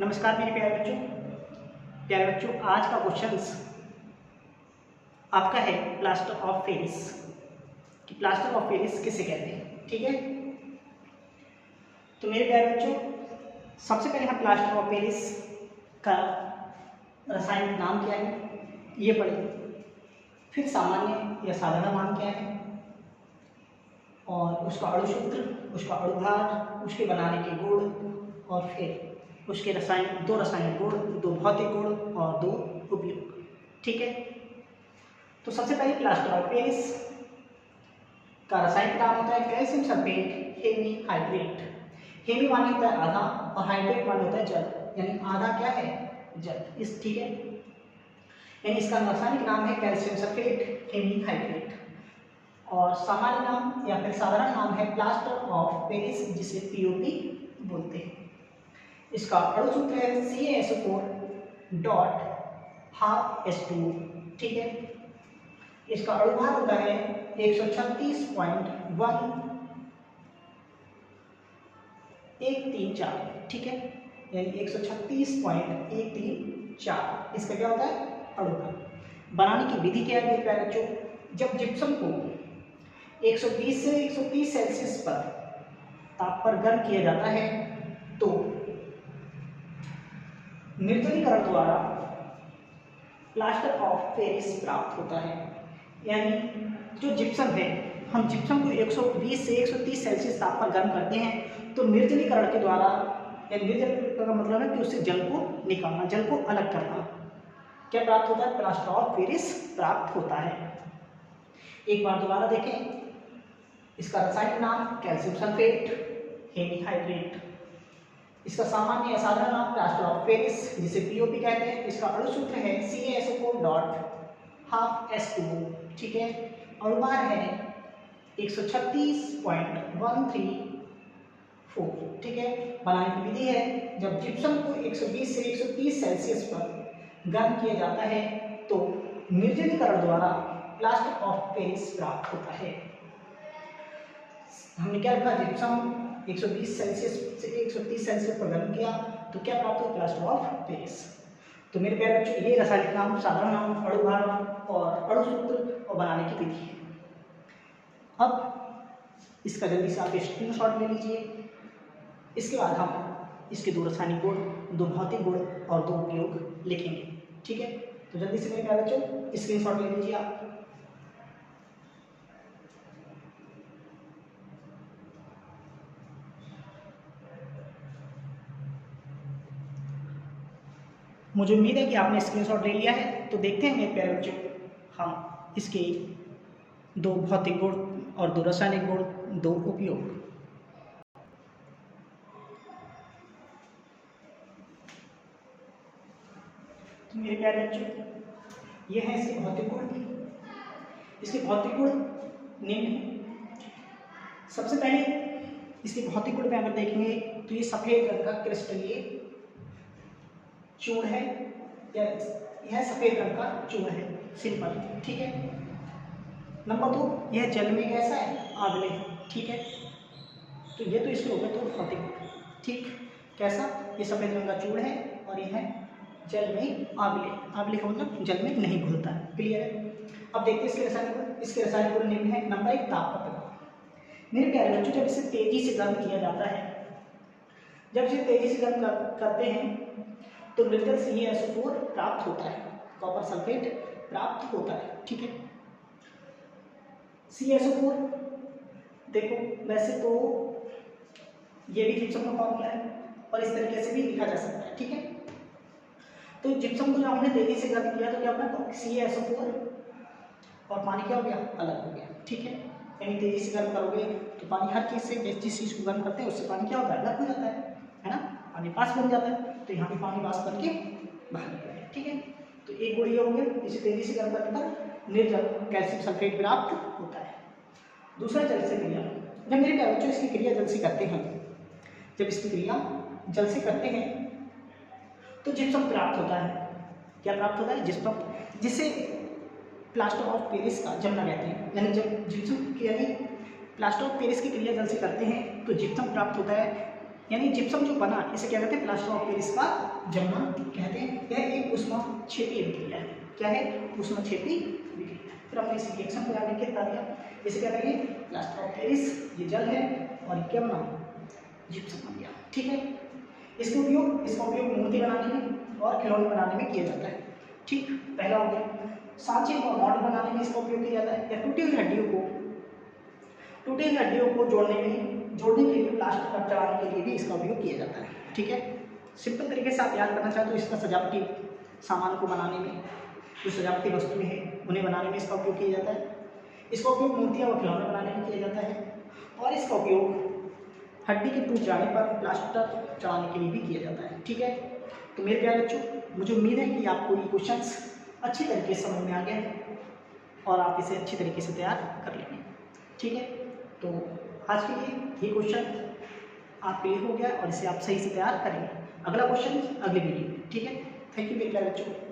नमस्कार मेरे प्यारे बच्चों, आज का क्वेश्चन आपका है प्लास्टर ऑफ पेरिस कि प्लास्टर ऑफ पेरिस किसे कहते हैं। ठीक है, तो मेरे प्यारे बच्चों, सबसे पहले हम प्लास्टर ऑफ पेरिस का रासायनिक नाम क्या है ये पढ़ेंगे, फिर सामान्य या साधारण नाम क्या है और उसका अणुसूत्र, उसका अणुभार, उसके बनाने के गुण और फिर उसके दो रासायनिक गुण, दो भौतिक गुण और दो उपयोग। ठीक है, तो सबसे पहले प्लास्टर ऑफ पेरिस का रासायनिक नाम होता है calcium sulphate hemihydrate. Hemi माने होता है आधा और हाइड्रेट माने होता है जल, यानी आधा क्या है जल। इस ठीक है, यानी इसका रासायनिक नाम है कैल्शियम सल्फेट हेमी हाइड्रेट और सामान्य नाम या फिर साधारण नाम है प्लास्टर ऑफ पेरिस, जिसे पीओपी बोलते हैं। इसका अणुसूत्र है CaSO4 डॉट हाफ H2। ठीक है, इसका अणुभार होता है 136.1134। ठीक है, यानी 136.134 इसका क्या होता है अणुभार। बनाने की विधि क्या है मेरे प्यारे बच्चों, जब जिप्सम को 120 से 130 सेल्सियस पर ताप पर गर्म किया जाता है तो निर्जलीकरण द्वारा प्लास्टर ऑफ पेरिस प्राप्त होता है। यानी जो जिप्सम है, हम जिप्सम को 120 से 130 सेल्सियस ताप पर गर्म करते हैं तो निर्जलीकरण के द्वारा, यानी निर्जलीकरण का मतलब है कि उससे जल को निकालना, जल को अलग करना, क्या प्राप्त होता है प्लास्टर ऑफ पेरिस प्राप्त होता है। एक बार दोबारा देखें, इसका रासायनिक नाम कैल्शियम सल्फेट हेमी हाइड्रेट, इसका सामान्य साधारण नाम प्लास्टर ऑफ पेरिस जिसे पीओपी कहते हैं। इसका अणुसूत्र है CaSO4 डॉट हाफ H2। ठीक है, अणुभार है 136.134। ठीक है, बनाने की विधि है जब जिप्सम को 120 से 130 सेल्सियस पर गर्म किया जाता है तो निर्जलीकरण द्वारा प्लास्टर ऑफ पेरिस प्राप्त होता है। हमने क्या रखा, जिप्सम 120 सेल्सियस से 130 सेल्सियस पर गर्म किया तो क्या प्राप्त हुआ प्लास्टर ऑफ पेरिस। तो मेरे प्यारे बच्चों, ये रासायनिक नाम, साधारण नाम, अणुभार और अणुसूत्र और बनाने की विधि है। अब इसका जल्दी से आप स्क्रीनशॉट ले लीजिए। इसके बाद हम इसके दो रासायनिक गुण, दो भौतिक गुण और दो उपयोग लिखेंगे। ठीक है, तो जल्दी से मेरे प्यारे बच्चों स्क्रीनशॉट ले लीजिए आप। मुझे उम्मीद है कि आपने स्क्रीनशॉट ले लिया है। तो देखते हैं मेरे प्यारे बच्चों, हम इसके दो भौतिक गुण और दो रासायनिक गुण, दो उपयोग। तो मेरे प्यारे बच्चों, ये है इसके भौतिक गुण। इसके भौतिक गुण निम्न है। सबसे पहले इसके भौतिक गुण में अगर देखेंगे तो ये सफेद रंग का क्रिस्टलीय चूर्ण है, या यह सफेद रंग का चूर्ण है, सिंपल। ठीक है, नंबर 2, यह जल में कैसा है आंवले। ठीक है, तो ये तो इसके हो गए तो भौतिक गुण। ठीक, कैसा, ये सफेद रंग का चूर्ण है और यह है जल में आंवले। आंवले का मतलब जल में नहीं घुलता है। क्लियर है। अब देखते हैं इसके रासायनिक गुण। इसके रासायनिक गुण निम्न है। नंबर 1, ताप का प्रभाव। मेरे प्यारे बच्चों, जब इसे तेजी से गर्म किया जाता है, जब इसे तेजी से गर्म करते हैं तो निर्जल CaSO4 प्राप्त होता है, कॉपर सल्फेट प्राप्त होता है। ठीक है, CaSO4 देखो, वैसे तो ये भी जिप्सम का फॉर्मूला है और इस तरीके से भी लिखा जा सकता है। ठीक है, तो जिप्सम को जब हमने तेजी से गर्म किया तो क्या होगा, CaSO4 और पानी क्या हो गया, अलग हो गया। ठीक है, यानी तेजी से गर्म करोगे तो पानी, हर चीज़ से जिस चीज़ को गर्म करते हैं उससे पानी क्या होता है, अलग हो जाता है ना, पानी पास बन जाता है। तो यहाँ पे पानी पास करके बाहर निकल गया। ठीक है, तो एक गुण ये हो गया, इसे तेजी से गर्म करने पर निर्जल कैल्शियम सल्फेट प्राप्त होता है। दूसरा, जल से क्रिया। जब मेरे प्यारे बच्चों इसकी क्रिया जल से करते हैं, जब इसकी क्रिया जल से करते हैं तो जिप्सम प्राप्त होता है। क्या प्राप्त होता है, जिप्सम, जिसे प्लास्टर ऑफ पेरिस का जमना कहते हैं। यानी जब जिप्सम की, यानी प्लास्टर ऑफ पेरिस की क्रिया जल से करते हैं तो जिप्सम प्राप्त होता है यानी जिप्सम जो बना इसे क्या कहते हैं, प्लास्टर ऑफ पेरिस का जमना कहते हैं। यह एक ऊष्माक्षेपीय विक्रिया है। क्या है, ऊष्माक्षेपी विक्रिया। फिर हमने इस रिएक्शन को यहाँ लिख के बता दिया। इसे क्या करेंगे, प्लास्टर ऑफ पेरिस, ये जल है और ये क्या बना, जिप्सम बन गया। ठीक है, इसका उपयोग मूर्ति बनाने में और खिलौने बनाने में किया जाता है। ठीक, पहला हो गया। सांचे और मॉडल बनाने में इसका उपयोग किया जाता है। या टूटी हुई हड्डियों को जोड़ने के लिए, प्लास्टर पर चढ़ाने के लिए भी इसका उपयोग किया जाता है। ठीक है, सिंपल तरीके से आप याद करना चाहते हो, इसका सजावटी सामान को बनाने में, जो सजावटी वस्तुएं हैं उन्हें बनाने में इसका उपयोग किया जाता है। इसका उपयोग मूर्तियाँ और खिलौने बनाने में किया जाता है। और इसका उपयोग हड्डी के टूट जाने पर प्लास्टर चढ़ाने के लिए भी किया जाता है। ठीक है, तो मेरे प्यारे बच्चों, मुझे उम्मीद है कि आपको ये क्वेश्चंस अच्छी तरीके से समझ में आ गए और आप इसे अच्छी तरीके से तैयार कर लेंगे। ठीक है, तो आज के लिए ये क्वेश्चन आपके लिए हो गया और इसे आप सही से तैयार करेंगे। अगला क्वेश्चन अगले वीडियो में। ठीक है, थैंक यू मेरे प्यारे बच्चों।